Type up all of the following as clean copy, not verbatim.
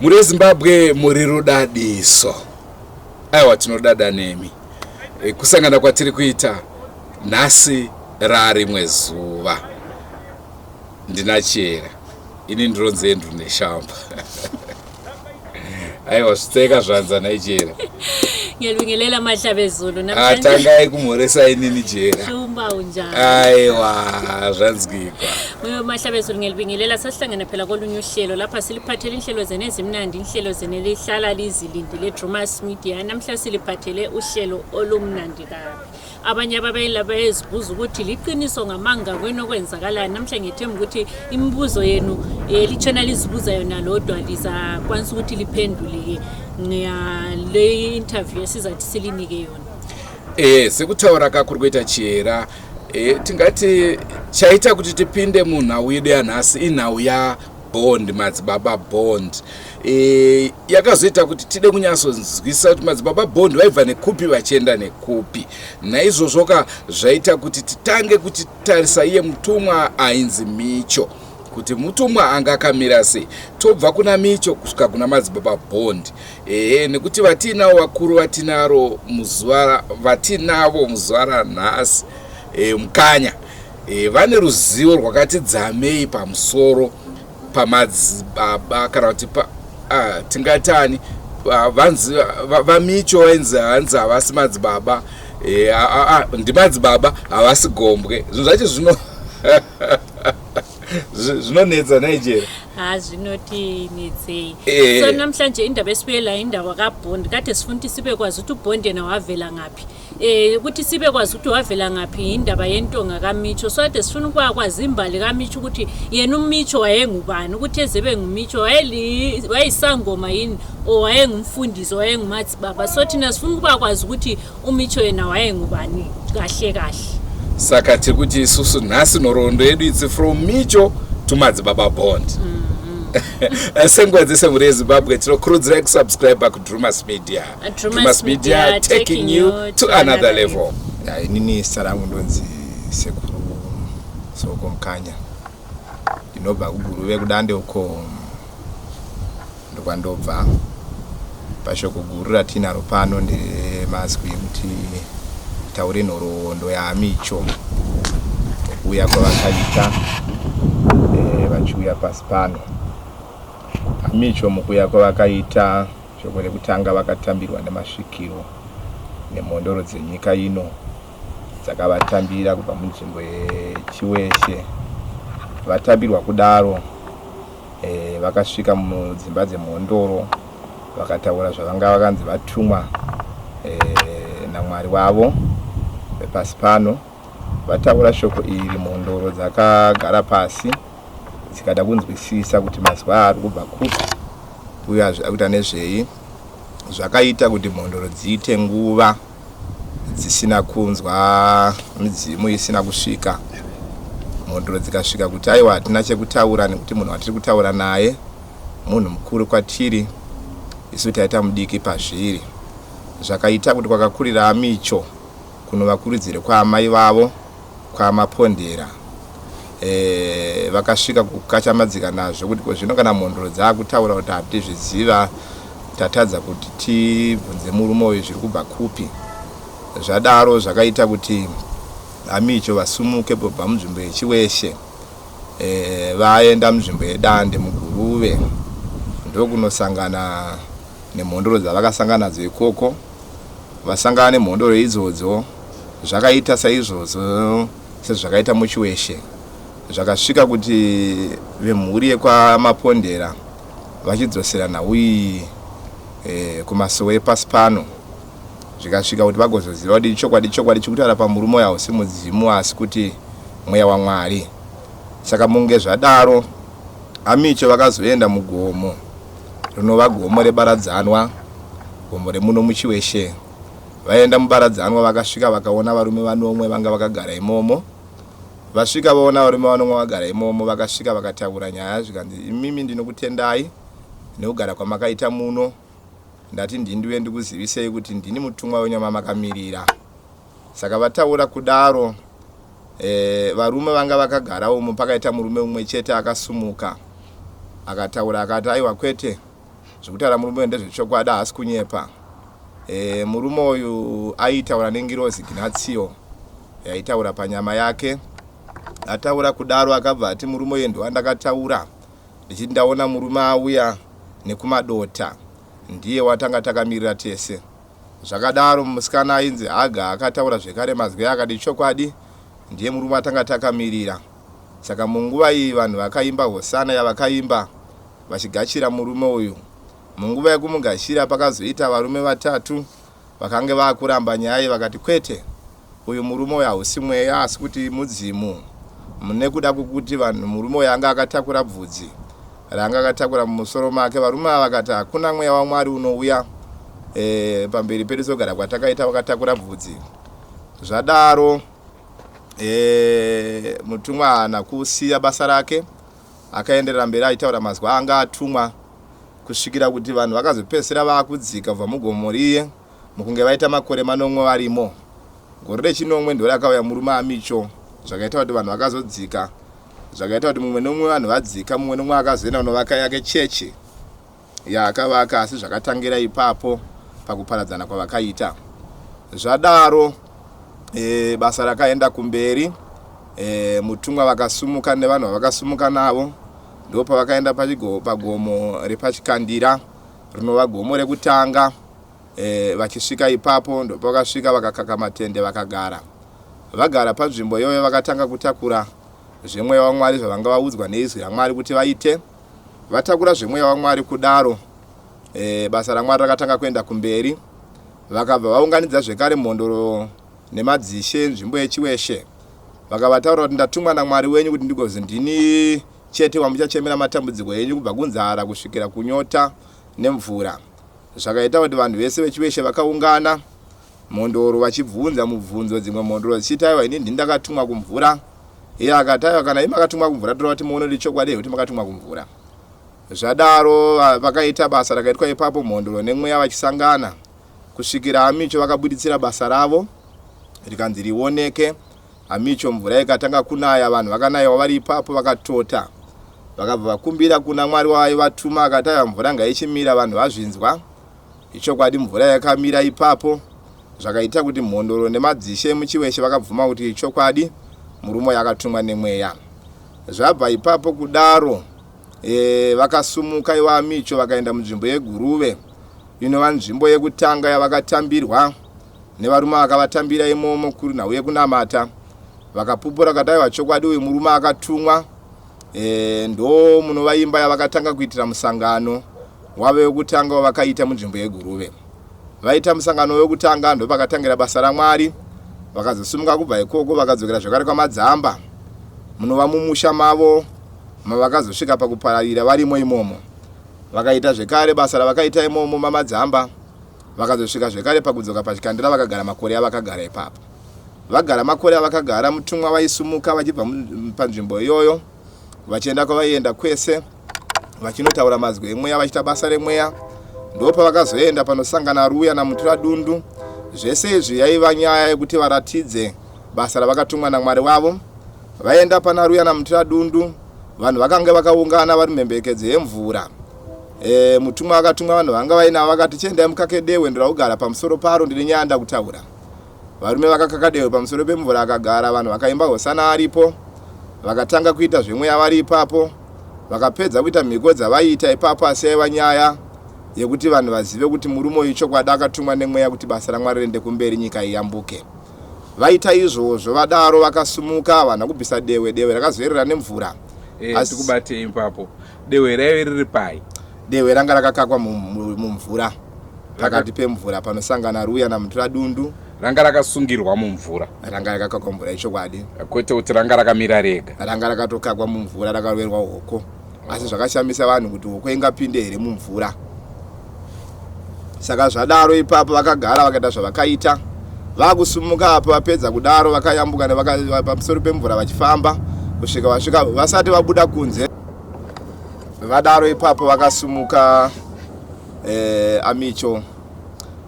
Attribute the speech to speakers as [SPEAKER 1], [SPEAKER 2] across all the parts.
[SPEAKER 1] Muri Zimbabwe muri rudadiso. Aiwa tinodada nemi. Kusangana kwatiri kuita nhasi rarimwe zuva. Ndinachera. Ini ndironze ndu neshamba. Aiwa zviteka zvanza naichera.
[SPEAKER 2] Ngiyalibingelela amahlaba ezulu
[SPEAKER 1] namhlanje. Atangaye kumhoresa inini jera.
[SPEAKER 2] Shumba unjani.
[SPEAKER 1] Aiwa zvanzikwa.
[SPEAKER 2] Amahlaba ezulu ngiyalibingelela sasihlangana phela kolunye uhlelo lapha siliphathele inhlelo zene ezimnandi inhlelo zene lihlala lizilindile Drewmas media namhla siliphathele uhlelo olumnandi kabi. Abanye ababayilaba ezibuza ukuthi liqiniso ngamanga kwenokwenzakalayo namhla ngithemba ukuthi imibuzo yenu lichannel izibuza yona lodwa liza kwanisa ukuthi liphendule le interview esizathi silinike yona.
[SPEAKER 1] Sekutaura kakuri kuita chera tingati chaita kuti tipinde munhau yedu yanhasi inhau ya bond Madzibaba bond. Yakazoita kuti tide kunyatsonzwisa kuti Madzibaba bond vaibva nekupi vachienda nekupi. Naizvozvo zvaita kuti titange kuti tarisa iye mutumwa ainzi Micho. Kuti mutumwa anga akamira sei. Tobva kuna Micho kusvika kuna Madzibaba bond. Nekuti vatinavo vakuru vatinaro muzuva ranhasi mukanya. Vane ruzivo rwakati dzamei pamusoro paMadzibaba kana kuti tingatani vaMicho vainzi hanzi havasi Madzibaba ndiMadzibaba havasi Gombwe. Zvinhu zvacho zvinonetsa naijera.
[SPEAKER 2] Zvinoti netsei. So namhlanje indaba esibuyela indaba kaBond kade sifuna ukuthi sibe kwazi ukuthi uBond yena wavela ngaphi. Ukuthi sibe kwazi ukuthi wavela ngaphi indaba yentonga kaMicho. So kade sifuna ukwazi imbali kaMicho ukuthi yena uMicho wayengubani ukuthi ezebe nguMicho wayisangoma yini owayengumfundisi wayenguMadzibaba. So thina sifuna ukwazi ukuthi uMicho yena wayengubani kahle kahle.
[SPEAKER 1] Saka tiri kuti isusu nhasi nhoroondo yedu it's from Micho to Madzibaba bond. Senguva dzese muri Zimbabwe tinokurudzirai kusubscribe kuDrewmas media. Drewmas media taking you to another level.
[SPEAKER 3] Inini sarangu ndonzi sekuru soko mkanya. Ndinobva kuGuruve kudande uko ndokwandobva. Pashoko guru ratinaro pano ndemazwi kuti taure nhoroondo yaMicho kuuya kwavakaita vachiuya pasi pano. Micho mukuuya kwavakaita shoko rekutanga vakatambirwa nemasvikiro nemhondoro dzenyika ino dzakavatambira kubva munzvimbo yechiweshe. Vatambirwa kudaro vakasvika mudzimba dzemhondoro vakataura zvavanga vakanzi vatumwa naMwari wavo pasi pano. Vataura shoko iri mhondoro dzakagara pasi dzikada kunzwisisa kuti mazuva ari kubva kupi uye zvakaita nezvei. Zvakaita kuti mhondoro dziite nguva dzisina kunzwa midzimu isina kusvika. Mhondoro dzikasvika kuti aiwa hatina chekutaura nekuti munhu watiri kutaura naye munhu mukuru kwatiri isu taita mudiki pazviri. Zvakaita kuti kwakakurira Micho kunovakurudzire kwaamai vavo kwamapondera. Vakasvika kukachamadzika nazvo kuti zvino kana mhondoro dzaakutaura kuti hatizviziva tatadza kuti tibvunze murume uyu zviri kubva kupi. Zvadaro zvakaita kuti Micho vasumuke kubva munzvimbo yechiweshe vaenda munzvimbo yedande muGuruve ndokunosangana nemhondoro dzavakasangana nadzo ikoko. Vasangana nemhondoro idzodzo zvakaita saizvozvo sezvakaita muchiweshe. Zvakasvika kuti vemhuri yekwamapondera vachidzosera nhau iyi kumasuwo epasi pano. Zvikasvika kuti vagozoziva kuti chokwadi chikutaura pamurume uyu hausi mudzimu asi kuti mweya waMwari. Saka munge zvadaro Micho vakazoenda mugomo rinova gomo rebaradzanwa, gomo remuno muchiweshe. Vaenda mubaradzanwa vakasvika vakaona varume vanomwe vanga vakagara imomo. Vasvika vaona varume vanomwe vagara imomo vakasvika vakataura nyaya zvikanzi imimi ndinokutendai nekugara kwamakaita muno. Ndati ndindiwe ndikuzivisei kuti ndini mutumwa wenyu wamakamirira. Saka vataura kudaro varume vanga vakagara umo pakaita murume umwe chete akasumuka akataura akati aiwa kwete zvekutaura murume uyu ndezvechokwadi haasi kunyepa. Murume uyu aitaura nengirozi Ginatsio yaitaura panyama yake. Ataura kudaro akabva ati murume uyu ndowandakataura ndichiti ndaona murume auya nekumadota ndiye watanga takamirira tese. Zvakadaro musikana ainzi Haga akataura zvekare mazwi akati chokwadi ndiye murume atanga takamirira. Saka munguva iyi vanhu vakaimba hosana yavakaimba vachigachira murume uyu. Munguva yekumugashira pakazoita varume vatatu vakange vakuramba nyaya vakati kwete, uyu murume uyu hausi mweya asi kuti mudzimu. Mune kuda kukuti vanhu murume uyu anga akatakura bvudzi ranga akatakura mumusoro make. Varume ava vakati hakuna mweya waMwari unouya pamberi pedu sogara kwatakaita vakatakura bvudzi. Zvadaro mutumwa haana kusiya basa rake, akaenderera mberi aitaura mazwi anga atumwa kusvikira kuti vanhu vakazopedzisira vakudzika kubva mugomo riye mukunge vaita makore 9 varimo. Gore rechinomwe ndo rakauya murume aMicho, zvakaita kuti vanhu vakazodzika, zvakaita kuti mumwe nomwe vanhu vadzika, mumwe nomwe akazoenda kunovaka yake chechi yaakavaka, asi zvakatangira ipapo pakuparadzana kwavakaita. Zvadaro basa rakaenda kumberi. Mutumwa vakasumuka nevanhu vavakasumuka navo ndopa vakaenda pagomo repachikandira rinova gomo rekutanga. Vachisvika ipapo ndopa vakasvika vakakaka matende vakagara. Vagara panzvimbo iyoyo vakatanga kutakura zvemweya waMwari zvavanga vaudzwa neizwi raMwari kuti vaite. Vatakura zvemweya waMwari kudaro, basa raMwari rakatanga kuenda kumberi. Vakabva vaunganidza zvekare mhondoro nemadzishe nzvimbo yechiweshe. Vakavataura kuti ndatumwa naMwari wenyu kuti ndigozi ndini chete wamuchachemera matambudziko enyu kubva kunzara kusvikira kunyota nemvura. Zvakaita kuti vanhu vese vechiweshe vakaungana, mhondoro vachibvunza mubvunzo, dzimwe mhondoro dzichiti aiwa ini ndakatumwa kumvura. Iye akati aiwa kana imakatumwa kumvura toroda kuti muone chokwadi kuti makatumwa kumvura. Zvadaro vakaita basa rakaitwa ipapo, mhondoro nemweya vachisangana kusvikira aMicho vakabuditsira basa ravo rikanzi rioneke. aMicho mvura ikatanga kunaya, vanhu vakanayiwa vari ipapo vakatota. Vakabva vakumbira kuna Mwari waivatuma akati aiwa mvura ngaichimira vanhu vazvinzwa. Ichokwadi mvura yakamira ipapo. Zvakaita kuti mhondoro nemadzishe muchiweshe vakabvuma kuti ichokwadi murume yakatumwa nemweya. Zvabva ipapo kudaro vakasumuka iva aMicho vakaenda munzvimbo yeguruve inova nzvimbo yekutanga yavakatambirwa nevarume vakavatambira imomo kuri nhau yekunamata. Vakapupura kuti aiwa chokwadi uyu murume akatumwa. Ndo munovaimba yavakatanga kuitira musangano wavo wekutanga wavakaita munzvimbo yeguruve. Vaita musangano wekutanga ndo pakatangira basa raMwari. Vakazosumuka kubva ikoko vakadzokera zvakare kwaMadzamba munova mumusha mavo mavakazosvika pakupararira varimo imomo. Vakaita zvekare basa ravakaita imomo maMadzamba. Vakazosvika zvekare pakudzoka pachikandira vakagara makore avakagara ipapo. Vagara makore avakagara, mutumwa vaisumuka vachibva panzvimbo iyoyo vachienda kwavaienda kwese vachinotaura mazwi emweya vachita basa remweya. Ndopa vakazoenda panosangana Ruya naMutura Dundu. Zvese izvi yaiva nyaya yekuti varatidze basa ravakatumwa naMwari wavo. Vaenda pana Ruya naMutura Dundu, vanhu vakanga vakaungana vari mhembekedzi yemvura. Mutumwa akatumwa vanhu vanga vainavo vakati chiendai mukake dehwe ndiragara pamusoro paro ndine nyaya ndakutaura. Varume vakakaka dehwe pamusoro pemvura akagara, vanhu vakaimba hosana aripo. Vakatanga kuita zvemweya vari ipapo. Vakapedza kuita mhiko dzavaiita ipapo, asi yaiva nyaya yekuti vanhu vazive kuti murume uyu chokwadi akatumwa nemweya kuti basa raMwari riende kumberi, nyika iyambuke. Vaita izvozvo, vadaro vakasumuka vanhu kubvisa dehwe rakazoerera nemvura.
[SPEAKER 1] Asi kubate ipapo dehwe raive riri pai.
[SPEAKER 3] Dehwe ranga rakakakwa mumvura pakati pemvura panosangana Ruya naMutura Dundu.
[SPEAKER 1] Ranga rakasungirwa mumvura.
[SPEAKER 3] Ranga rakakakwa mumvura ichokwadi.
[SPEAKER 1] Kwete kuti ranga rakamira rega.
[SPEAKER 3] Ranga rakatokakwa mumvura rakaroverwa hoko. Asi zvakashamisa vanhu kuti hoko ingapinde here mumvura. Saka zvadaro ipapo vakagara vakaita zvavakaita. Vakusumuka apo vapedza kudaro vakayambuka pamusoro pemvura vachifamba kusvika vasati vabuda kunze. Vadaro ipapo vakasumuka aMicho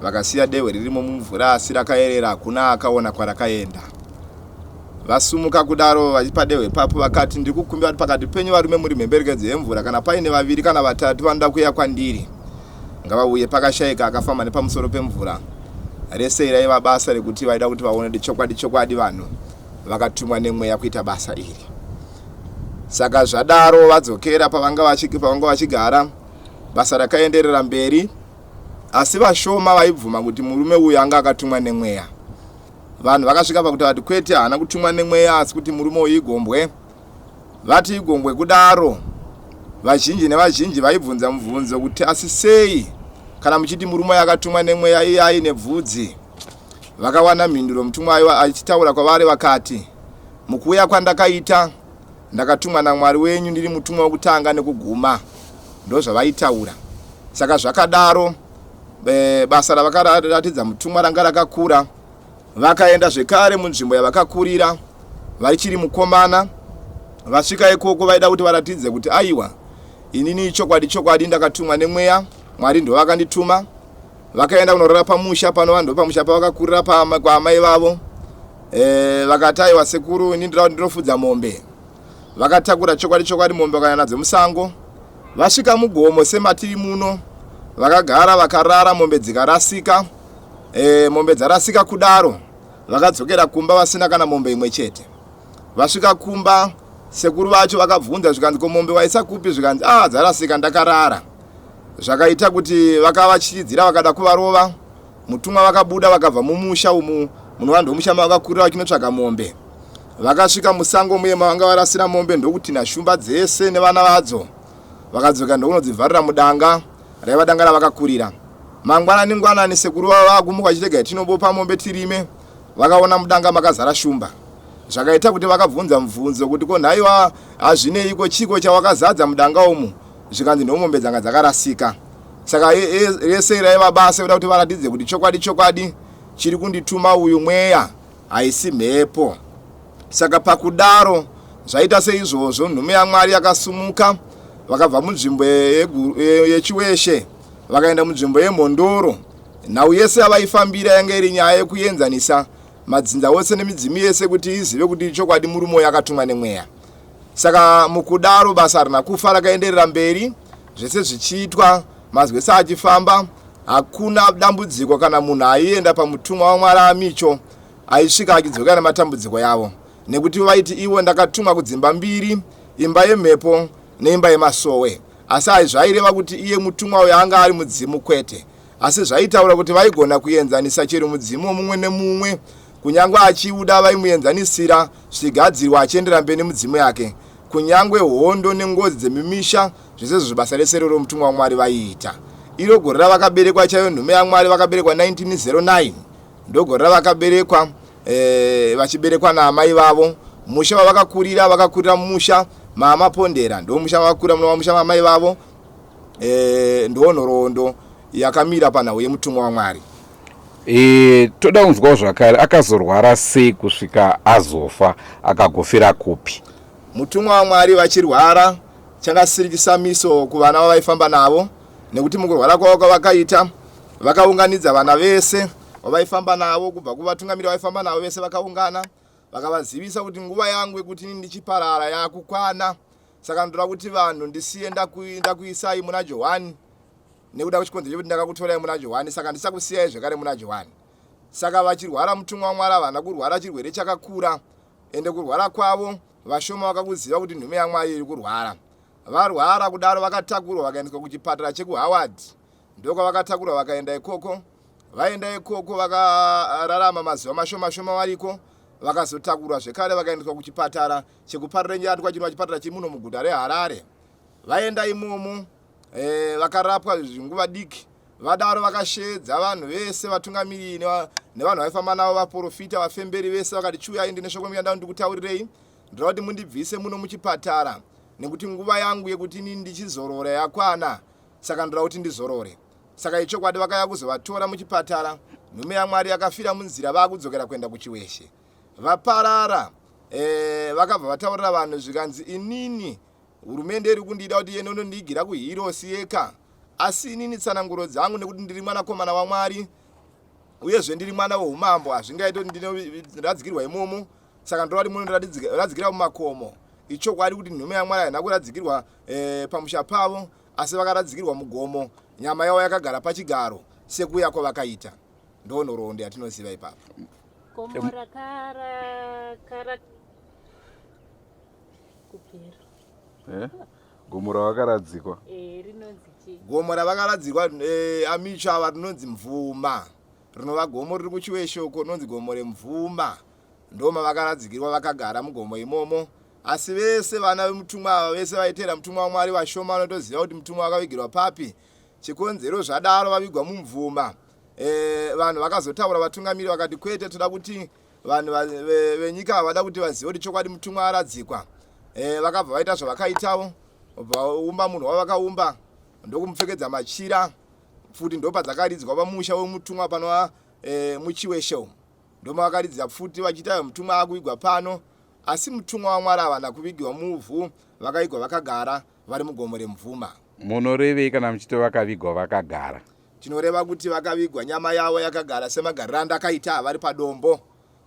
[SPEAKER 3] vakasiya dehwe ririmo mumvura asi rakaerera, hakuna akaona kwarakaenda. Vasumuka kudaro vachipa dehwe ipapo vakati ndikukumbira kuti pakati penyu varume muri mhemberekedzi yemvura kana paine 2 kana 3 vanoda kuuya kwandiri ngavauye pakashayika akafamba nepamusoro pemvura rese iraiva basa rekuti vaida kuti vaone chokwadi vanhu vakatumwa nemweya kuita basa iri. Saka zvadaro vadzokera pavanga vachigara, basa rakaenderera mberi, asi vashoma vaibvuma kuti murume uyu anga akatumwa nemweya. Vanhu vakasvika pakuti vati kwete haana kutumwa nemweya asi kuti murume uyu igombwe. Vati igombwe kudaro, vazhinji nevazhinji vaibvunza mubvunzo kuti asi sei kana muchiti murume akatumwa nemweya iye aine bvudzi. Vakawana mhinduro mutumwa achitaura kwavari vakati, mukuuya kwandakaita ndakatumwa naMwari wenyu ndiri mutumwa wokutanga nekuguma. Ndozvavaitaura. Saka zvakadaro basa ravakaratidza mutumwa ranga rakakura. Vakaenda zvekare munzvimbo yavakakurira vachiri mukomana. Vasvika ikoko vaida kuti varatidze kuti aiwa inini chokwadi ndakatumwa nemweya, Mwari ndo vakandituma. Vakaenda kunorara pamusha panova ndo pamusha pavakakurira kwa amai vavo. Vakati aiwa sekuru ini ndinofudza mombe. Vakatakura chokwadi mombe vakaenda nadzo musango. Vasvika mugomo sematiri muno. Vakagara vakarara, mombe dzikarasika. Mombe dzarasika kudaro. Vakadzokera kumba vasina kana mombe imwe chete. Vasvika kumba, sekuru vacho vakabvunza zvikanzi ko mombe waisa kupi, zvikanzi dzarasika ndakarara. Zvakaita kuti vakavachidzira vakada kuvarova. Mutumwa vakabuda vakabva mumusha umu munova ndomusha mavakakurira vachinotsvaga mombe. Vakasvika musango muye mavanga varasira mombe ndokuti nashumba dzese nevana vadzo. Vakadzoka ndokunodzivharira mudanga raiva danga ravakakurira. Mangwanani sekuru vavo vagumuka vachitega tinobopa mombe tirime. Vakaona mudanga makazara shumba. Zvakaita kuti vakabvunza mubvunzo kuti ko nhaiwa hazvineiko chiko chawakazadza mudanga umu. Zvikanzi ndomombe dzanga dzakarasika. Saka rese raiva basa kuda kuti varatidze kuti chokwadi chiri kundituma uyu mweya haisi mhepo. Saka pakudaro zvaita seizvozvo nhume yaMwari yakasumuka. Vakabva munzvimbo yechiweshe vakaenda munzvimbo yemhondoro. Nhau yese yavaifambira yanga iri nyaya yekuenzanisa madzinza ose nemidzimu yese kuti izive kuti chokwadi murume uyu akatumwa nemweya. Saka mukudaro basa harina kufa, rakaenderera mberi, zvese zvichiitwa, mazwese achifamba. Hakuna dambudziko kana munhu aienda pamutumwa waMwari Micho aisvika achidzoka nematambudziko yavo, nekuti vaiti iwo ndakatumwa kudzimba mbiri, imba yemhepo neimba yemasowe. Asi zvaireva kuti iye mutumwa uyu anga ari mudzimu kwete, asi zvaitaura kuti vaigona kuenzanisa chero mudzimu mumwe nemumwe. Kunyangwe achiuda vaimuenzanisira zvigadzirwa achiendera mberi nemudzimu yake. Kunyangwe hondo nengozi dzemimisha, zvese zvibasa rese romutumwa waMwari vaiita. Iro gore ravakaberekwa chaiyo nhume yaMwari vakaberekwa 1909. Ndogore ravakaberekwa vachiberekwa naamai vavo. Musha vakakurira mumusha maamapondera, ndo musha vakakurira muno musha maamai vavo. Ndo nhoroondo yakamira panhau yemutumwa waMwari.
[SPEAKER 1] Toda kunzwawo zvakare akazorwara sei kusvika azofa, akagofira kupi?
[SPEAKER 3] Mutumwa waMwari vachirwara chakasirikisa miso kuvana vavaifamba navo, nekuti mukurwara kwavo kwavakaita vakaunganidza vana vese vavaifamba navo, kubva kuvatungamiri vaifamba navo vese vakaungana. Vakavazivisa kuti nguva yangu yekuti ndichiparara yakukwana. Saka ndoda kuti vanhu ndisiye ndakuisai muna Johani, nekuda kuchikonzero chekuti ndakakutorai muna Johani, saka ndisakusiyai zvekare muna Johani. Saka vachirwara mutumwa waMwari havana kurwara chirwere chakakura, ende kurwara kwavo vashoma vakakuziva kuti nhume yaMwari iri kurwara. Varwara kudaro vakatakurwa vakaendeswa kuchipatara chekuHoward. Ndoko vakatakurwa vakaenda ikoko. Vaenda ikoko vakararama mazuva mashoma variko. Vakazotakurwa zvekare vakaendeswa kuchipatara chekuParenjatwa, chinova chipatara chimuno muguta reHarare. Vaenda imomo vakarapwa zvinguva diki. Vadaro vakashedza vanhu vese vatungamiri nevanhu vaifamba navo, vaprofita, vafemberi vese vakati chiuyai ndine shoko muyanda ndikutaurirei. Ndoda kuti mundibvise muno muchipatara nekuti nguva yangu yekuti ini ndichizorora yakwana. Saka ndoda kuti ndizorore. Saka ichokwadi vakaya kuzovatora muchipatara. Nhume yaMwari yakafira munzira vakudzokera kuenda kuchiweshe. Vaparara vakabva vataurira vanhu zvikanzi inini hurumende iri kundida kuti yene unondiigira kuHirosi yeka, asi inini tsananguro dzangu nekuti ndiri mwanakomana waMwari uyezve ndiri mwana weumambo hazvingaiti kuti ndinoradzikirwa imomo. Saka ndoda kuti munondiradzikira mumakomo. Ichokwadi kuti nhume yaMwari haina kuradzikirwa pamusha pavo, asi vakaradzikirwa mugomo nyama yavo yakagara pachigaro sekuya kwavakaita. Ndo nhoroondo yatinoziva ipapo.
[SPEAKER 2] Gomo rakara kupera.
[SPEAKER 1] Gomo ravakaradzikwa.
[SPEAKER 2] Rinonzi chii?
[SPEAKER 3] Gomo ravakaradzikwa amicho ava rinonzi Mvuma. Rinova gomo riri kuChiweshoko rinonzi gomo reMvuma. Ndo mavakaradzikirwa vakagara mugomo imomo. Asi vese vana vemutumwa ava vese vaitera mutumwa waMwari vashoma vanotoziva kuti mutumwa wakavigirwa papi. Chikonzero zvadaro vavigwa muMvuma. Vanhu vakazotaura vatungamiri vakati kwete toda kuti vanhu venyika vada kuti vazive kuti chokwadi mutumwa aradzikwa. Vakabva vaita zvavakaitawo, vaumba munhu wavakaumba, ndokumupfekedza machira, futi ndo padzakaridzwa pamusha wemutumwa panova muChiweshe. Ndo mavakaridzira futi vachiita mutumwa akuvigwa pano, asi mutumwa waMwari havana kuvigwa muvhu, vakaigwa vakagara vari mugomo reMvuma.
[SPEAKER 1] Munorevei kana muchiti vakavigwa vakagara?
[SPEAKER 3] Tinoreva kuti vakavigwa nyama yavo yakagara semagariro andakaita vari padombo,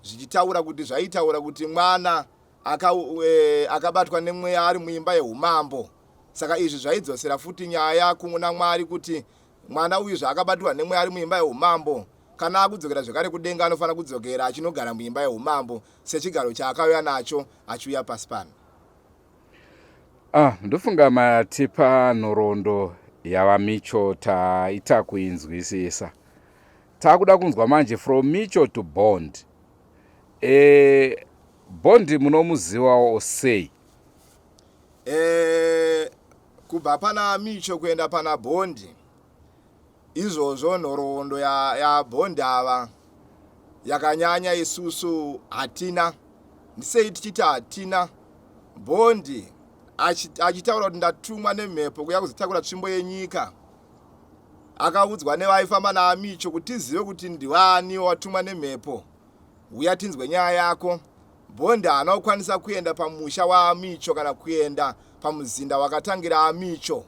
[SPEAKER 3] zvichitaura kuti zvaitaura kuti mwana akabatwa nemweya ari muimba yeumambo. Saka izvi zvaidzosera futi nyaya kuna Mwari kuti mwana uyu zvaakabatwa nemweya ari muimba yeumambo, kana akudzokera zvekare kudenga anofanira kudzokera achinogara muimba yeumambo sechigaro chaakauya nacho achiuya pasi pano.
[SPEAKER 1] Ndofunga matipa nhoroondo yava Micho taita kuinzwisisa. Takuda kunzwa manje from Micho to Bond. Bond munomuzivawo sei?
[SPEAKER 3] Kubva pana Micho kuenda pana Bond, izvozvo nhoroondo ya Bond ava yakanyanya isusu hatina. Ndisei tichiti hatina. Bond achitaura kuti ndatumwa nemhepo kuya kuzotakura tsvimbo yenyika, akaudzwa nevaifamba naMicho kuti tizive kuti ndiwani watumwa nemhepo, uya tinzwe nyaya yako. Bond haana kukwanisa kuenda pamusha waMicho kana kuenda pamuzinda wakatangira Micho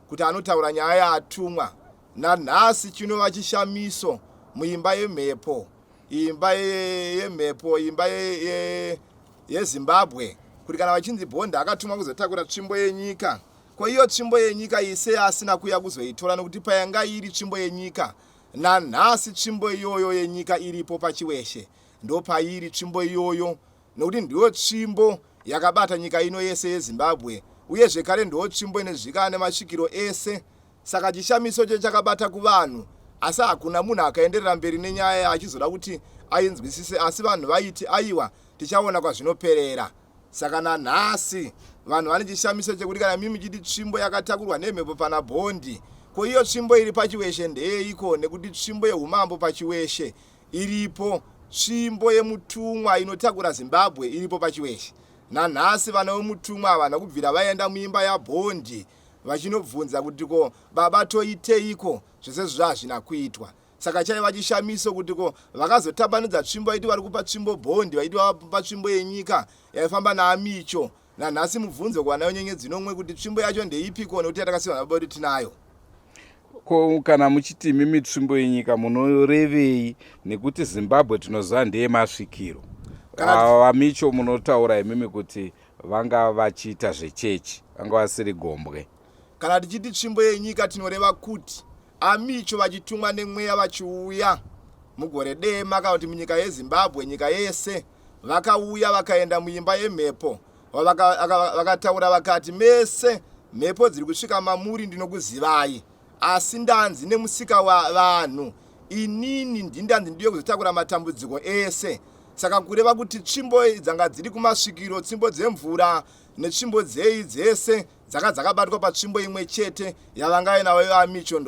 [SPEAKER 3] kuti anotaura nyaya yaatumwa. Nanhasi chinova chishamiso muimba yemhepo, imba yemhepo, imba yeZimbabwe, kuti kana vachinzi Bond akatumwa kuzotakura tsvimbo yenyika, ko iyo tsvimbo yenyika ise asina kuya kuzoitora nokuti payanga iri tsvimbo yenyika. Nanhasi tsvimbo iyoyo yenyika iripo paChiweshe, ndo pairi tsvimbo iyoyo, nokuti ndiyo tsvimbo yakabata nyika ino yese yeZimbabwe, uye zvekare ndiyo tsvimbo inezvika nemasvikiro ese. Saka chishamiso chakabata kuvanhu, asi hakuna munhu akaenderera mberi nenyaya achizoda kuti ainzwisise, asi vanhu vaiti aiwa tichaona kwazvinoperera. Saka nanhasi vanhu vane chishamiso chekuti kana mimi chiti tsvimbo yakatakurwa nemhepo pana Bond, ko iyo tsvimbo iri paChiweshe ndeiko? Nekuti tsvimbo yeumambo paChiweshe iripo, tsvimbo yemutumwa inotakura Zimbabwe iripo paChiweshe. Nanhasi vana vemutumwa havana kubvira vaenda muimba yaBond vachinobvunza kuti ko baba toiteiko, zvose zvazvina kuitwa. Saka chaiva chishamiso kuti ko vakazotambanudza tsvimbo vaiti vari kupa tsvimbo Bond, vaiti vapa tsvimbo yenyika yaifamba naMicho. Nanhasi mubvunzo kuvana venyenyedzi nomwe kuti tsvimbo yacho ndeipiko, nekuti yatakasiwa nababa kuti tinayo.
[SPEAKER 1] Ko kana muchiti mimi tsvimbo yenyika munorevei? Nekuti Zimbabwe tinoziva ndeye masvikiro. Micho munotaura imimi kuti vanga vachiita zvechechi, vanga vasiri gombwe.
[SPEAKER 3] Kana tichiti tsvimbo yenyika tinoreva kuti aMicho vachitumwa nemweya vachiuya mugore dema kana kuti munyika yeZimbabwe, nyika yese, vakauya vakaenda muimba yemhepo, vakataura vakati mese mhepo dziri kusvika mamuri ndinokuzivai, asi ndanzi nemusika wavanhu, inini ndindanzi ndiyo kuzotakura matambudziko ese. Saka kureva kuti tsvimbo dzanga dziri kumasvikiro, tsvimbo dzemvura netsvimbo dzei dzese dzakabatwa patsvimbo imwe chete yavanga nayo vaMicho,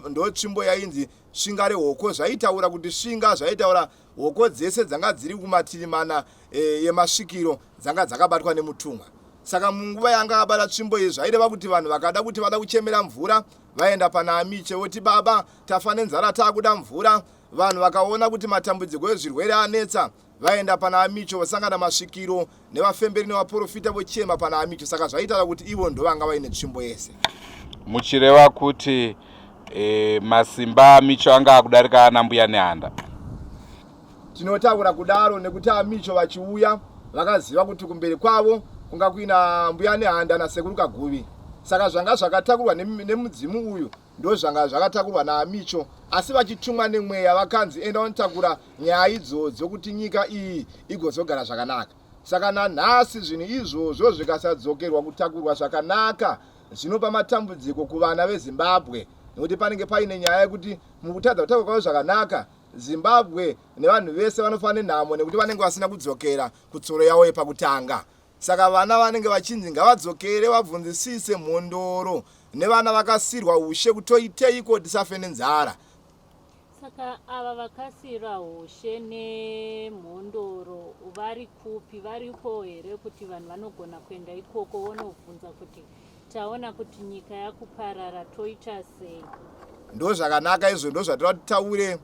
[SPEAKER 3] ndo tsvimbo yainzi svinga rehoko. Zvaitaura kuti svinga, zvaitaura hoko dzese dzanga dziri kumativi mana yemasvikiro dzanga dzakabatwa nemutumwa. Saka munguva yanga akabata tsvimbo iyi zvaireva kuti vanhu vakada kuti vada kuchemera mvura vaenda pana Micho voti baba tafa nenzara taakuda mvura. Vanhu vakaona kuti matambudziko ezvirwere anetsa, vaenda pana Micho vasangana masvikiro nevafemberi nevaprofita vochema pana Micho. Saka zvaitaura kuti ivo ndo vanga vaine tsvimbo yese.
[SPEAKER 1] Muchireva kuti masimba Micho anga akudarika ana mbuya nehanda.
[SPEAKER 3] Tinotaura kudaro nekuti aMicho vachiuya vakaziva kuti kumberi kwavo kunga kuina mbuya nehanda nasekuru Kaguvi. saka zvanga zvakatakurwa nemudzimu uyu ndo zvanga zvakatakurwa naMicho, asi vachitumwa nemweya vakanzi enda unotakura nyaya idzodzo kuti nyika iyi igozogara zvakanaka. Saka nanhasi zvinhu izvozvo zvikasadzokerwa kutakurwa zvakanaka zvinopa matambudziko kuvana veZimbabwe, nekuti panenge paine nyaya yekuti mukutadza kutakurwa kwavo zvakanaka Zimbabwe nevanhu vese vanofanira nhamo nekuti vanenge vasina kudzokera kutsoro yavo yepakutanga. Saka vana vanenge vachinzi ngavadzokere vabvunzisise mhondoro nevana vakasirwa ushe kutoiteiko tisafe nenzara.
[SPEAKER 2] Saka ava vakasirwa ushe nemhondoro vari kupi, varipo here kuti vanhu vanogona kuenda ikoko vonobvunza kuti taona kuti nyika yakuparara toita sei?
[SPEAKER 3] Ndo zvakanaka izvo, ndo zvatira titaure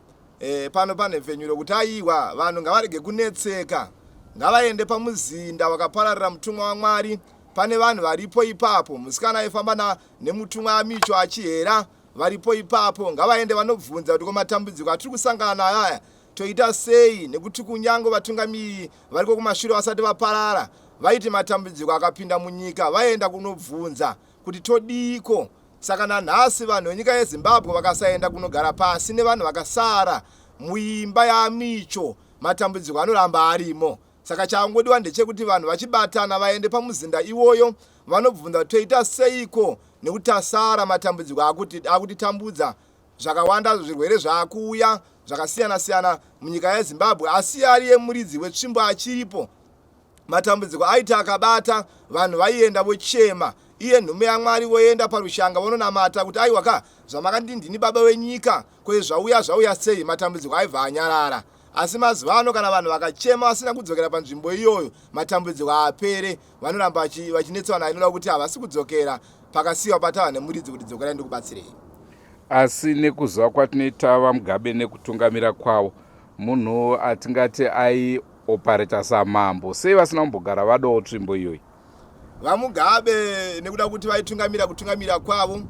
[SPEAKER 3] pano panhepfenyuro kuti aiwa vanhu ngavarege kunetseka, ngavaende pamuzinda wakapararira mutumwa waMwari. Pane vanhu varipo ipapo, musikana aifamba nemutumwa waMicho achihera varipo ipapo, ngavaende vanobvunza kuti matambudziko atiri kusangana nayo aya toita sei, nekuti kunyange vatungamiri variko kumashure vasati vaparara vaiti matambudziko akapinda munyika vaenda kunobvunza kuti todiko. Saka nanhasi vanhu venyika yeZimbabwe vakasaenda kunogara pasi nevanhu vakasara muimba yaMicho, matambudziko anoramba arimo. Saka changodiwa ndechekuti vanhu vachibatana vaende pamuzinda iwoyo vanobvunza kuti toita seiko, nekuti tasara matambudziko akutitambudza zvakawanda, zvirwere zvaakuuya zvakasiyana siyana munyika yeZimbabwe, asi ari yemuridzi wetsvimbo achiripo. Matambudziko aiti akabata vanhu vaienda vochema, iye nhume yaMwari voenda parushanga vononamata kuti aiwa zvamakanditi ndini baba wenyika, kwe zvauya sei, matambudziko aibva anyarara. Asi mazuva ano kana vanhu vakachema vasina kudzokera panzvimbo iyoyo matambudziko apere, vanoramba vachinetswa nayo inoda kuti havasi kudzokera pakasiyiwa patava nemuridzi kuti dzokerai ndikubatsirei.
[SPEAKER 1] Asi nekuziva kwatinoita vaMugabe nekutungamira kwavo, munhu atingati aiopareta samambo, sei vasina kumbogara vadawo tsvimbo iyoyi?
[SPEAKER 3] VaMugabe nekuda kuti kutungamira kwavo,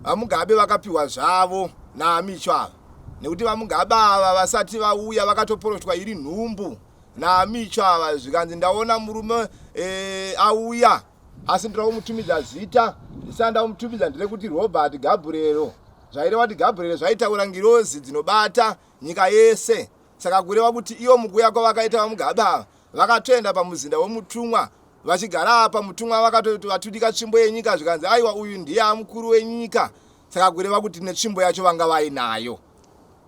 [SPEAKER 3] VaMugabe vakapiwa zvavo naMicho ava, nekuti VaMugabe ava vasati vauya vakatoporotwa iri nhumbu naMicho ava, zvikanzi ndaona murume auya asi ndira kumutumidza zita, ndisanda kumutumidza ndire kuti Robert Gabriel, zvaireva kuti Gabriel zvaitaura ngirozi dzinobata nyika yese. Saka kureva kuti ivo mukuuya kwavakaita VaMugabe ava vakatoenda pamuzinda womutumwa vachigara apa, mutumwa vakatoti vatudika tsvimbo yenyika, zvikanzi aiwa uyu ndiye mukuru wenyika. Saka kureva kuti netsvimbo yacho vanga vainayo.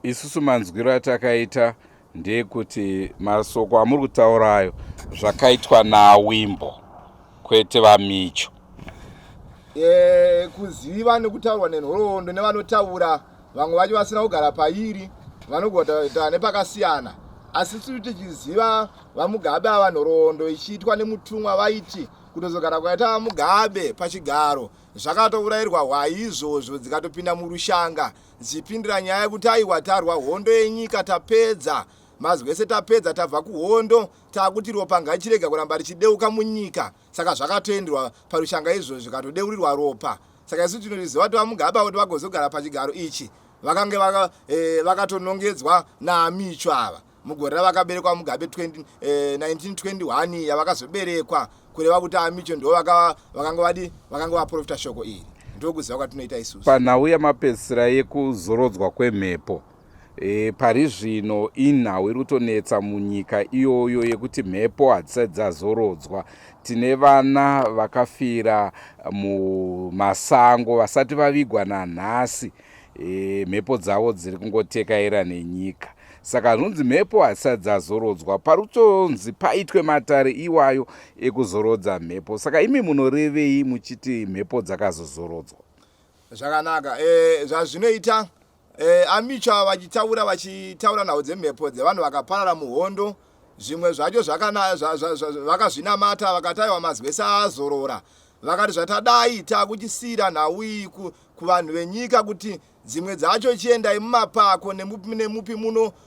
[SPEAKER 1] Isusu manzwiro atakaita ndeyekuti masoko amuri kutaurayo zvakaitwa naWimbo kwete vaMicho.
[SPEAKER 3] Kuziva nekutaurwa nenhoroondo nevanotaura, vamwe vacho vasina kugara pairi, vanogota nepakasiyana. Asi tiri tichiziva VaMugabe ava nhoroondo ichiitwa nemutumwa vaiti kutozogara kwaita VaMugabe pachigaro zvakatourayirwa hwai izvozvo dzikatopinda murushanga dzichipindira nyaya yekuti aiwa tarwa hondo yenyika tapedza, mazwi ese tapedza, tabva kuhondo, taakuti ropa ngachirega kuramba richideuka munyika. Saka zvakatoenderwa parushanga izvozvo zvikatodeurirwa ropa. Saka isu tinoriziva kuti VaMugabe kuti vagozogara pachigaro ichi vakange vakatonongedzwa naMicho ava mugore ravakaberekwa Mugabe 1921 yavakazoberekwa, kureva kuti aMicho ndo vakanga vaprofita shoko iri. Ndokuziva kwatinoita isusu.
[SPEAKER 1] Panhau yamapedzisira yekuzorodzwa kwemhepo, pari zvino inhau iri kutonetsa munyika iyoyo yekuti mhepo hadzisati dzazorodzwa. Tine vana vakafira mumasango vasati vavigwa nanhasi, mhepo dzavo dziri kungotekaira nenyika. Saka zvinonzi mhepo hadzisati dzazorodzwa, parutonzi paitwe matare iwayo ekuzorodza mhepo. Saka imi munorevei muchiti mhepo dzakazozorodzwa?
[SPEAKER 3] Zvakanaka, zvazvinoita aMicho vachitaura nhau dzemhepo dzevanhu vakaparara muhondo, zvimwe zvacho vakazvinamata vakati aiwa mazwi ese azorora, vakati zvatadai takuchisiyira nhau iyi kuvanhu venyika kuti dzimwe dzacho chiendai mumapako nemupi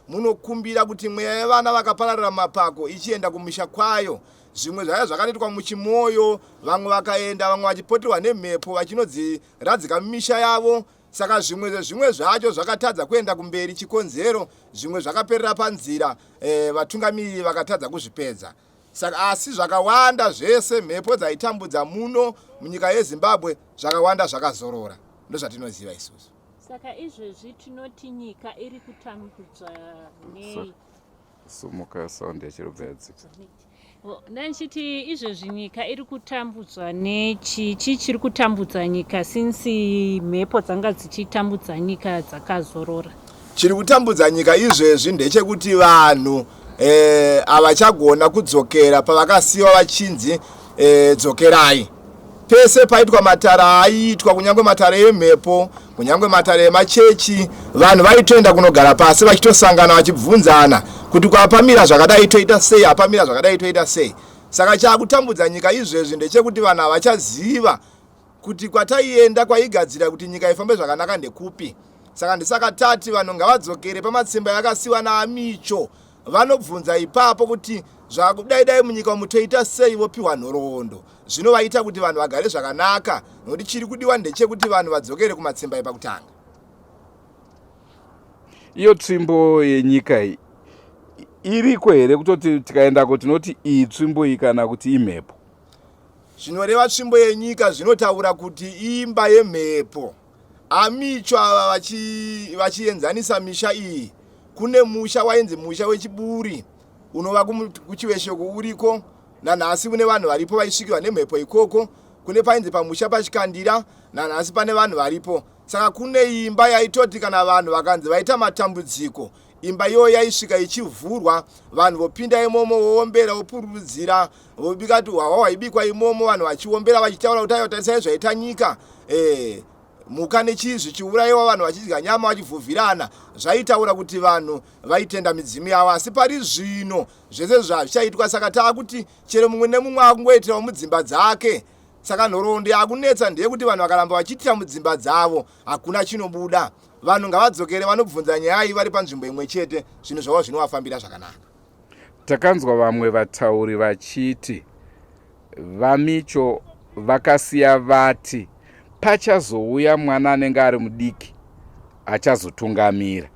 [SPEAKER 3] munokumbira kuti mweya yevana vakapararira mumapako ichienda kumisha kwayo. Zvimwe zvaya zvakatoitwa muchimoyo, vamwe vakaenda, vamwe vachipoterwa nemhepo vachinodziradzika mumisha yavo. Saka zvimwe zvacho zvakatadza kuenda kumberi chikonzero, zvimwe zvakaperera panzira, vatungamiri vakatadza kuzvipedza. saka asi zvakawanda zvese mhepo dzaitambudza muno munyika yeZimbabwe zvakawanda zvakazorora ndozvatinoziva isusu.
[SPEAKER 2] Saka izvezvi tinoti nyika iri kutambudzwa nei?
[SPEAKER 1] Sumuka sound yachirobvedzi.
[SPEAKER 2] Nanchiti izvezvi nyika iri kutambudzwa nechi chiri kutambudza nyika since mhepo dzanga dzichitambudza nyika dzakazorora?
[SPEAKER 3] Chiri kutambudza nyika izvezvi ndechekuti vanhu havachagona kudzokera pavakasiyiwa vachinzi dzokerai. Pese paitwa matara aiitwa kunyange matara emhepo kunyange matara emachechi vanhu vaitoenda kunogara pasi vachitosangana vachibvunzana kuti kwapamira zvakadai toita sei apamira zvakadai toita sei. Saka chakutambudza nyika izvezvi ndechekuti vanhu havachaziva kuti kwataienda kwaigadzira kuti nyika ifambe zvakanaka ndekupi. Saka ndisaka tati vanhu ngavadzokere pamatsimba yakasiwa naMicho vanobvunza ipapo kuti zvakudai munyika mutoita sei vopiwa nhoroondo. Zvinovaita kuti vanhu vagare zvakanaka nokuti chiri kudiwa ndechekuti vanhu vadzokere kumatsimba epakutanga.
[SPEAKER 1] Iyo tsvimbo yenyika iriko here kutoti tikaendako tinoti iyi tsvimbo iyi kana kuti imhepo?
[SPEAKER 3] Zvinoreva tsvimbo yenyika zvinotaura kuti imba yemhepo. Amicho ava vachienzanisa misha iyi. Kune musha wainzi musha wechiburi unova kuchiveshoko uriko nanhasi kune vanhu varipo vaisvikirwa nemhepo ikoko. Kune painzi pamusha pachikandira nanhasi pane vanhu varipo. Saka kune imba yaitoti kana vanhu vakanzi vaita matambudziko imba iyo yaisvika ichivhurwa vanhu vopinda imomo voombera vopururudzira vobika kuti hwahwa hwaibikwa imomo vanhu vachiombera vachitaura kuti aiwa tarisai zvaita nyika muka nechii zvichiurayiwa vanhu vachidya nyama vachivhuvhirana zvaitaura kuti vanhu vaitenda midzimu yavo. Asi pari zvino zvese zvachaitwa saka taakuti chero mumwe nemumwe akungoitirawo mudzimba dzake. Saka nhoroondo yakunetsa ndeyekuti vanhu vakaramba vachiitira mudzimba dzavo hakuna chinobuda. Vanhu ngavadzokere vanobvunza nyaya iyi vari panzvimbo imwe chete zvinhu zvavo zvinovafambira zvakanaka.
[SPEAKER 1] Takanzwa vamwe vatauri vachiti vaMicho vakasiya vati pachazouya mwana anenge ari mudiki achazotungamira.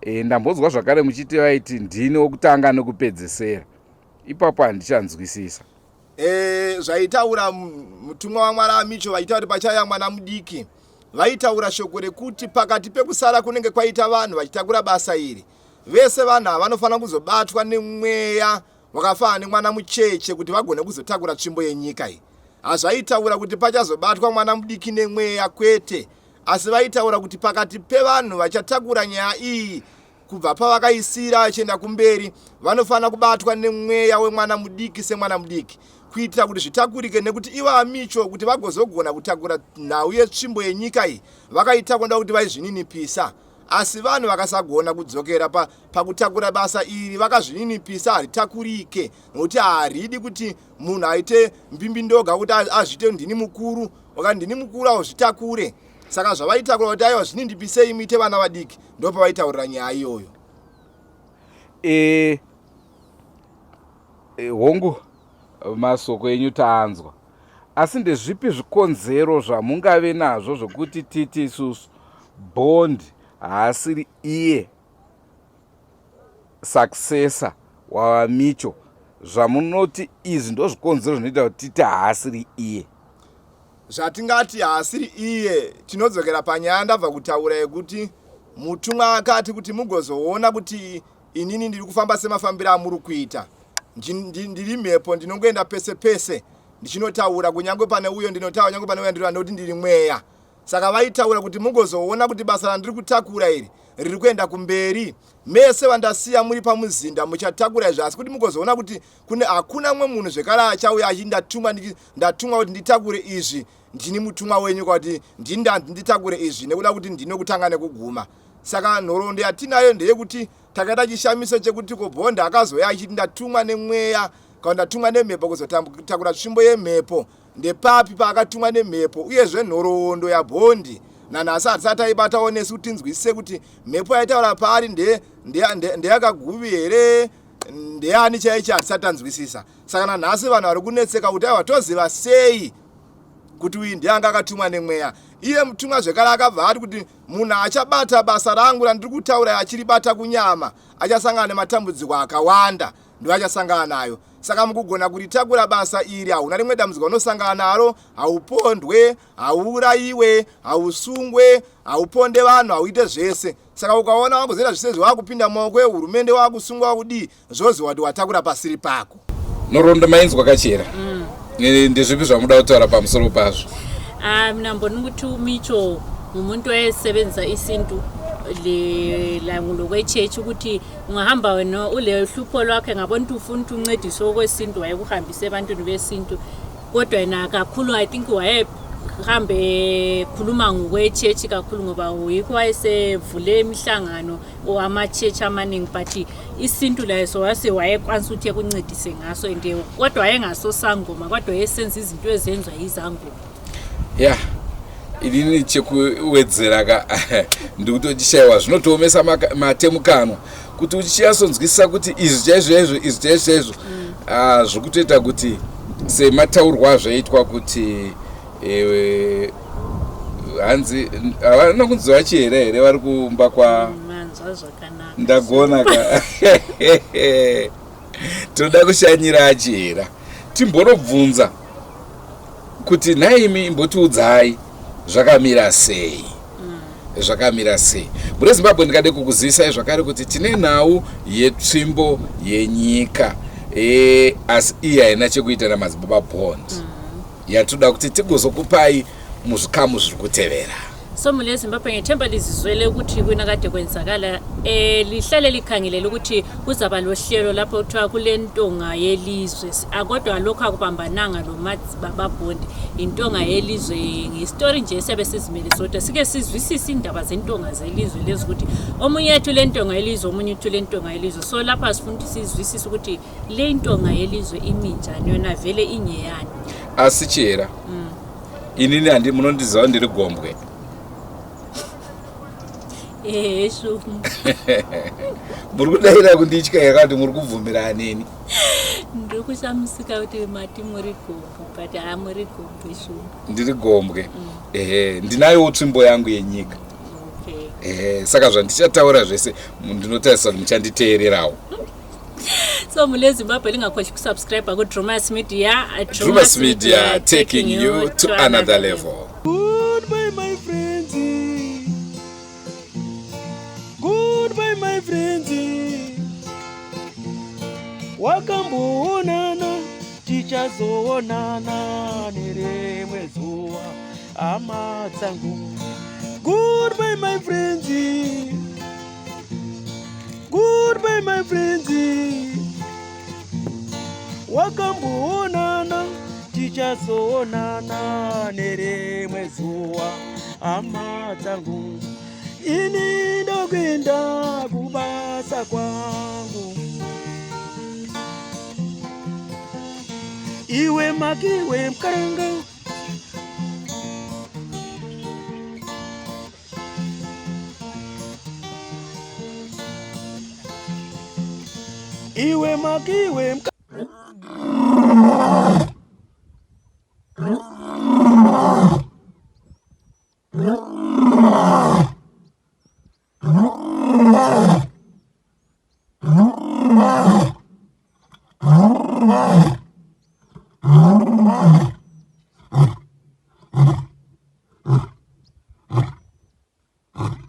[SPEAKER 1] Ndambonzwa zvakare muchiti vaiti ndini wokutanga nekupedzesera. Ipapo handichanzwisisa.
[SPEAKER 3] Zvaitaura mutumwa waMwari aMicho vaitaura kuti pachauya mwana mudiki. Vaitaura shoko rekuti pakati pekusara kunenge kwaita vanhu vachitakura basa iri. Vese vanhu vanofanira kuzobatwa nemweya wakafanana nemwana mucheche kuti vagone kuzotakura tsvimbo yenyika iyi. Hazvaitaura kuti pachazobatwa mwana mudiki nemweya kwete, asi vaitaura kuti pakati pevanhu vachatakura nyaya iyi kubva pavakaisira vachienda kumberi vanofanira kubatwa nemweya wemwana mudiki semwana mudiki kuitira kuti zvitakurike nekuti ivo aMicho kuti vagozogona kutakura nhau yetsvimbo yenyika iyi vakaita kuda kuti vaizvininipisa. Asi vanhu vakasagona kudzokera pakutakura basa iri vakazvininipisa haritakurike nokuti haridi kuti munhu aite mbimbindoga kuti azvite ndini mukuru wakati ndini mukuru auzvitakure. Saka zvavaitakura kuti aiwa zvinindipisei muite vana vadiki ndopavaitaurira nyaya iyoyo.
[SPEAKER 1] Hongu masoko enyu taanzwa, asi ndezvipi zvikonzero zvamungave nazvo zvokuti titi isusu Bond haasiri iye successor waMicho, zvamunoti izvi ndozvikonzero zvinoita kuti titi haasiri iye?
[SPEAKER 3] Zvatingati haasiri iye tinodzokera panyaya ndabva kutaura yekuti mutumwa akati kuti mugozoona kuti inini ndiri kufamba semafambiro amuri kuita. Ndiri mhepo ndinongoenda pese pese ndichinotaura kunyange pane uyo ndinotaura kunyange pane uyo ndinotaura nokuti ndiri mweya. Saka vaitaura kuti mugozoona kuti basa randiri kutakura iri riri kuenda kumberi. Mese vandasiya muri pamuzinda muchatakura izvi, asi kuti mugozoona kuti hakuna mumwe munhu zvekare achauya achi ndatumwa kuti nditakure izvi. Ndini mutumwa wenyu kuti nditakure izvi nekuda kuti ndino kutanga nekuguma. Saka nhoroondo yatinayo ndeyekuti takaita chishamiso chekuti Bond akazoya achiti ndatumwa nemweya kana ndatumwa nemhepo kuzotakura tsvimbo yemhepo. Ndepapi paakatumwa nemhepo uyezve nhoroondo yaBond nanhasi hatisati taibatawo nesu kuti tinzwisise kuti mhepo yaitaura paari ndeyakaguvi here ndeyani chaicho hatisati tanzwisisa. Saka nanhasi vanhu vari kunetseka kuti aiwa toziva sei kuti uyu ndianga akatumwa nemweya. Iye mutumwa zvekare akabva ati kuti munhu achabata basa rangu randiri kutaura achiribata kunyama achasangana nematambudziko akawanda ndiwo achasangana nayo. saka mukugona kuti takura basa iri hauna rimwe dambudziko unosangana naro, haupondwe, hauurayiwe, hausungwe, hauponde vanhu, hauite zvese. Saka ukaona wangozoita zvese zvawakupinda mumaoko ehurumende wakusungwa wakudii, zvozi wati watakura pasiri pako.
[SPEAKER 1] Norondo mainzwa kachera. Ndezvipi zvamuda kutaura pamusoro pazvo?
[SPEAKER 2] Mina mbona ukuthi Micho umuntu oyesebenza isintu langulo kwechechi ukuthi ungahamba wena ule hlupho lwakhe ngabona ukuthi ufuna uncediswe okwesintu wayekuhambisa ebantwini besintu, kodwa yena kakhulu I think wayehambe khuluma ngokwechechi kakhulu ngoba uyikho wayesevule imihlangano owama-church amaningi, but isintu layo wase wayekwanisa ukuthi ekuncedise ngaso, and kodwa wayengasosangoma, kodwa yesenza izinto ezenzwa yizangoma.
[SPEAKER 1] Yeah. Ilini chekuwedzera ka ndikutotishayiwa zvinotoomesa matemukanwa kuti uchiyasonzwisisa kuti izvi chaizvo zvikutoita kuti semataurwa zvaitwa kuti hanzi havana kunzi vachiyera here vari kumba kwa ndagona ka tinoda kushanyira achiyera. Timbonobvunza kuti naimi imbotiudzai zvakamira sei. Zvakamira sei. Muri Zimbabwe ndikade kukuzivisai zvakare kuti tine nhau yetsvimbo yenyika asi iyi haina chekuita naMadzibaba bond. Yatoda kuti tigozokupai muzvikamu zviri kutevera.
[SPEAKER 2] So mule Zimbabwe ngethemba lizizwele ukuthi kunakade kwenzakala lihlale likhangelele ukuthi kuzaba lohlelo lapho kuthiwa kule ntonga yelizwe, akodwa lokho akubambananga lo Madzibaba bond. Intonga yelizwe ngestory nje siyabe sizimele sodwa, sike sizwisisa indaba zentonga zelizwe lezi ukuthi omunye yethu le ntonga yelizwe, omunye yethu le ntonga yelizwe. So lapha sifuna ukuthi sizwisise ukuthi le ntonga yelizwe iminjani, yona vele inyeyani.
[SPEAKER 1] Asichera inini handi munondiziva ndiri Gombwe.
[SPEAKER 2] Shu.
[SPEAKER 1] Muri kudaira kunditya yakati muri kubvumira neni.
[SPEAKER 2] Ndiri kushamusika kuti mati muri Gombwe, but muri Gombwe shu.
[SPEAKER 1] Ndiri Gombwe. Ndinayo tsvimbo yangu yenyika.
[SPEAKER 2] Okay.
[SPEAKER 1] Saka zvandichataura zvese ndinotarisa kuti muchanditeererawo.
[SPEAKER 2] So mule Zimbabwe lingakhoshi kusubscribe ku Drewmas Media.
[SPEAKER 1] Drewmas Media taking you to another level.
[SPEAKER 4] Goodbye my friends. Goodbye my friends. Wakamboonana tichazoonana nerimwe zuva hama dzangu. Goodbye my friends. Goodbye my friends. Wakamboonana tichazoonana nerimwe zuva hama dzangu. Ini ndokwenda kubasa kwangu. Iwe makiwe mkaranga. Iwe makiwe mkaranga.